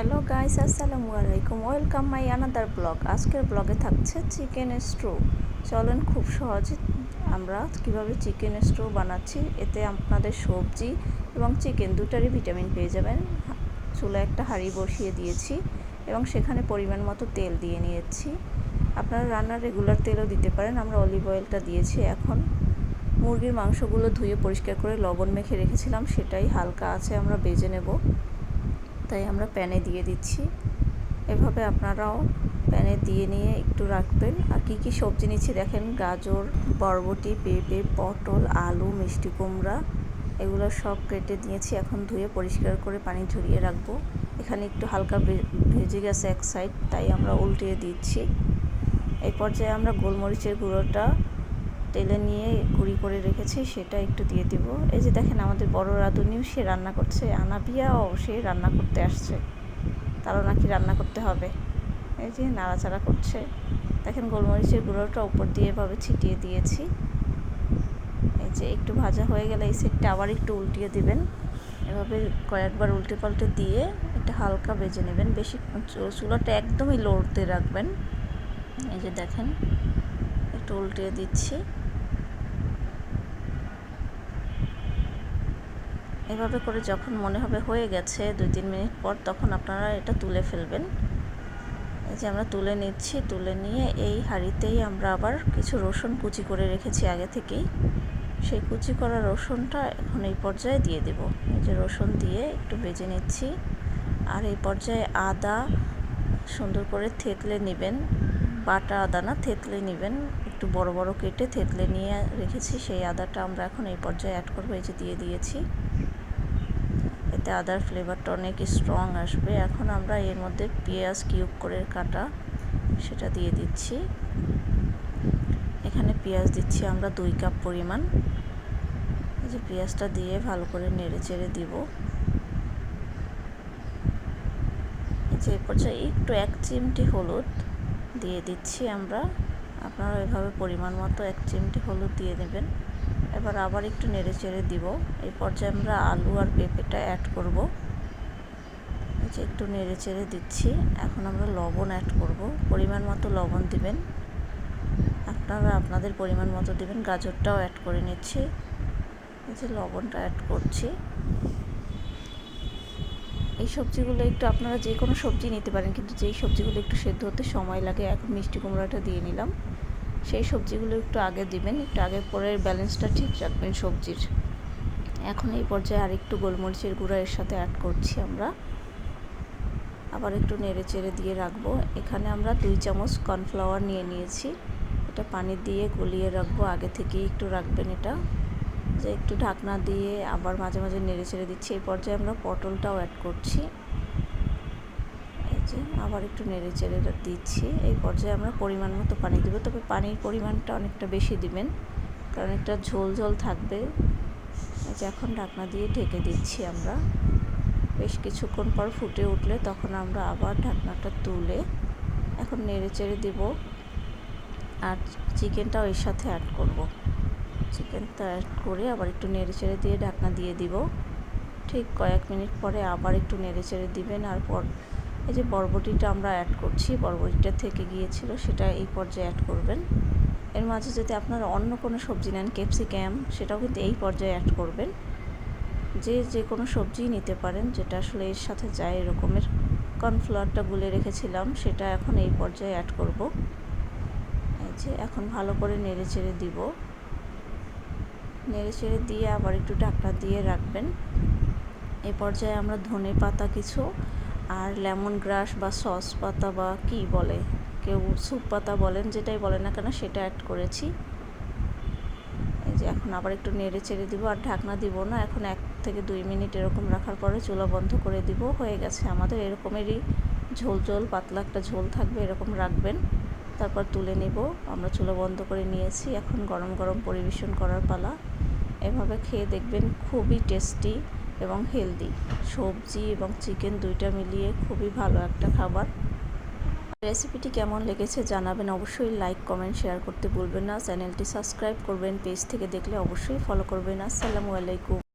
Hello guys, আসসালামু আলাইকুম। Welcome my another blog. আজকের ব্লগে থাকছে চিকেন স্ট্রু। চলেন খুব সহজে আমরা কিভাবে চিকেন স্ট্রু বানাচ্ছি। এতে আপনাদের সবজি এবং চিকেন দুটারই ভিটামিন পেয়ে যাবেন। চুলায় একটা হাঁড়ি বসিয়ে দিয়েছি এবং সেখানে পরিমাণ মতো তেল দিয়ে নিয়েছি। আপনারা রান্নার রেগুলার তেলও দিতে পারেন, আমরা অলিভ অয়েলটা দিয়েছি। এখন মুরগির মাংসগুলো ধুয়ে পরিষ্কার করে লবণ মেখে রেখেছিলাম, সেটাই হালকা আছে আমরা ভেজে নেব। তাই আমরা প্যানে দিয়ে দিচ্ছি। এভাবে আপনারাও প্যানে দিয়ে নিয়ে একটু রাখবেন। আর কি কি সবজি নিচ্ছি দেখেন, গাজর, বরবটি, পেঁপে, পটল, আলু, মিষ্টি কুমড়া, এগুলো সব কেটে দিয়েছি। এখন ধুয়ে পরিষ্কার করে পানি ঝরিয়ে রাখবো। এখানে একটু হালকা ভেজে গেছে এক সাইড, তাই আমরা উল্টিয়ে দিচ্ছি। এই পর্যায়ে আমরা গোলমরিচের গুঁড়োটা তেলে নিয়ে গুঁড়ি করে রেখেছি, সেটা একটু দিয়ে দিব। এই যে দেখেন আমাদের বড় রাঁধুনিও সে রান্না করছে, আনাবিয়াও সে রান্না করতে আসছে, তারও নাকি রান্না করতে হবে। এই যে নাড়াচাড়া করছে, দেখেন গোলমরিচের গুঁড়োটা উপর দিয়ে এভাবে ছিটিয়ে দিয়েছি। এই যে একটু ভাজা হয়ে গেলে এই সাইডটা আবার একটু উল্টিয়ে দিবেন। এভাবে কয়েকবার উল্টে পাল্টে দিয়ে এটা হালকা ভেজে নেবেন। বেশি চুলাটা একদমই লোতে রাখবেন। এই যে দেখেন একটু উল্টিয়ে দিচ্ছি। এভাবে করে যখন মনে হবে হয়ে গেছে 2-3 মিনিট পর, তখন আপনারা এটা তুলে ফেলবেন। এই যে আমরা তুলে নিচ্ছি। তুলে নিয়ে এই হাঁড়িতেই আমরা আবার কিছু রসুন কুচি করে রেখেছি আগে থেকেই, সেই কুচি করা রসুনটা এখন এই পর্যায়ে দিয়ে দেব। এই যে রসুন দিয়ে একটু ভেজে নিচ্ছি। আর এই পর্যায়ে আদা সুন্দর করে থেতলে নেবেন, বাটা আদা না, থেতলে নেবেন। একটু বড় বড় কেটে থেতলে নিয়ে রেখেছি, সেই আদাটা আমরা এখন এই পর্যায়ে অ্যাড করবো। এই যে দিয়ে দিয়েছি। এতে আদার ফ্লেভারটা অনেক স্ট্রং আসবে। এখন আমরা এর মধ্যে পেঁয়াজ কিউব করে কাটা, সেটা দিয়ে দিচ্ছি। এখানে পেঁয়াজ দিচ্ছি আমরা 2 কাপ পরিমাণ। এই যে পেঁয়াজটা দিয়ে ভালো করে নেড়ে চেড়ে দিব। এই যে এই পর্যায়ে একটু 1 চিমটি হলুদ দিয়ে দিচ্ছি আমরা। আপনারা এভাবে পরিমাণ মতো 1 চিমটি হলুদ দিয়ে দেবেন। এবার আবার একটু নেড়ে চেড়ে দিব। এই পর্যায়ে আমরা আলু আর পেঁপেটা অ্যাড করব। এই যে একটু নেড়ে চেড়ে দিচ্ছি। এখন আমরা লবণ অ্যাড করব। পরিমাণ মতো লবণ দিবেন, আপনারা আপনাদের পরিমাণ মতো দিবেন। গাজরটাও অ্যাড করে নিচ্ছি। এই যে লবণটা অ্যাড করছি। এই সবজিগুলো একটু আপনারা যে কোনো সবজি নিতে পারেন, কিন্তু যেই সবজিগুলো একটু সেদ্ধ হতে সময় লাগে, এখন মিষ্টি কুমড়াটা দিয়ে নিলাম, সেই সবজিগুলো একটু আগে দিবেন। একটু আগে পরের ব্যালেন্সটা ঠিক রাখবেন সবজির। এখন এই পর্যায়ে আরেকটু গোলমরিচের গুঁড়া এর সাথে অ্যাড করছি আমরা। আবার একটু নেড়ে চেড়ে দিয়ে রাখবো। এখানে আমরা 2 চামচ কর্নফ্লাওয়ার নিয়ে নিয়েছি, এটা পানি দিয়ে গলিয়ে রাখবো। আগে থেকেই একটু রাখবেন এটা। যে একটু ঢাকনা দিয়ে আবার মাঝে মাঝে নেড়ে চেড়ে দিচ্ছি। এই পর্যায়ে আমরা পটলটাও অ্যাড করছি। এই যে আবার একটু নেড়ে চেড়ে দিচ্ছি। এই পর্যায়ে আমরা পরিমাণ মতো পানি দেবো, তবে পানির পরিমাণটা অনেকটা বেশি দিবেন, কারণ একটা ঝোল ঝোল থাকবে। এই যে এখন ঢাকনা দিয়ে ঢেকে দিচ্ছি আমরা। বেশ কিছুক্ষণ পর ফুটে উঠলে তখন আমরা আবার ঢাকনাটা তুলে এখন নেড়ে চেড়ে দেব। আর চিকেনটাও এর সাথে অ্যাড করব। চিকেনটা অ্যাড করে আবার একটু নেড়ে চেড়ে দিয়ে ঢাকনা দিয়ে দিব। ঠিক কয়েক মিনিট পরে আবার একটু নেড়ে চেড়ে দিবেন। আর পর এই যে বরবটিটা আমরা অ্যাড করছি, বরবটিটা থেকে গিয়েছিল, সেটা এই পর্যায়ে অ্যাড করবেন। এর মাঝে যদি আপনারা অন্য কোনো সবজি নেন, ক্যাপসিকাম, সেটাও কিন্তু এই পর্যায়ে অ্যাড করবেন। যে কোনো সবজি নিতে পারেন যেটা আসলে এর সাথে যায়। এরকমের কর্নফ্লাওয়ারটা গুলে রেখেছিলাম, সেটা এখন এই পর্যায়ে অ্যাড করব। এই যে এখন ভালো করে নেড়ে চেড়ে দিব। নেড়ে চেড়ে দিয়ে আবার একটু ঢাকনা দিয়ে রাখবেন। এই পর্যায়ে আমরা ধনে পাতা কিছু আর লেমন গ্রাস বা সস পাতা বা কি বলে, কেউ স্যুপ পাতা বলেন, যেটাই বলেন না কেন, সেটা অ্যাড করেছি। এই যে এখন আবার একটু নেড়ে চেড়ে দিব। আর ঢাকনা দিব না, এখন 1 থেকে 2 মিনিট এরকম রাখার পরে চুলা বন্ধ করে দিব। হয়ে গেছে আমাদের। এরকমেরই ঝোল ঝোল পাতলা একটা ঝোল থাকবে, এরকম রাখবেন। তারপর তুলে নিব। আমরা চুলা বন্ধ করে নিয়েছি। এখন গরম গরম পরিবেশন করার পালা। এভাবে খেয়ে দেখবেন, খুবই টেস্টি এবং হেলদি। সবজি এবং চিকেন দুইটা মিলিয়ে খুবই ভালো একটা খাবার। রেসিপিটি কেমন লেগেছে জানাবেন। অবশ্যই লাইক, কমেন্ট, শেয়ার করতে ভুলবেন না। চ্যানেলটি সাবস্ক্রাইব করবেন। পেজ থেকে দেখলে অবশ্যই ফলো করবেন। আসসালামু আলাইকুম।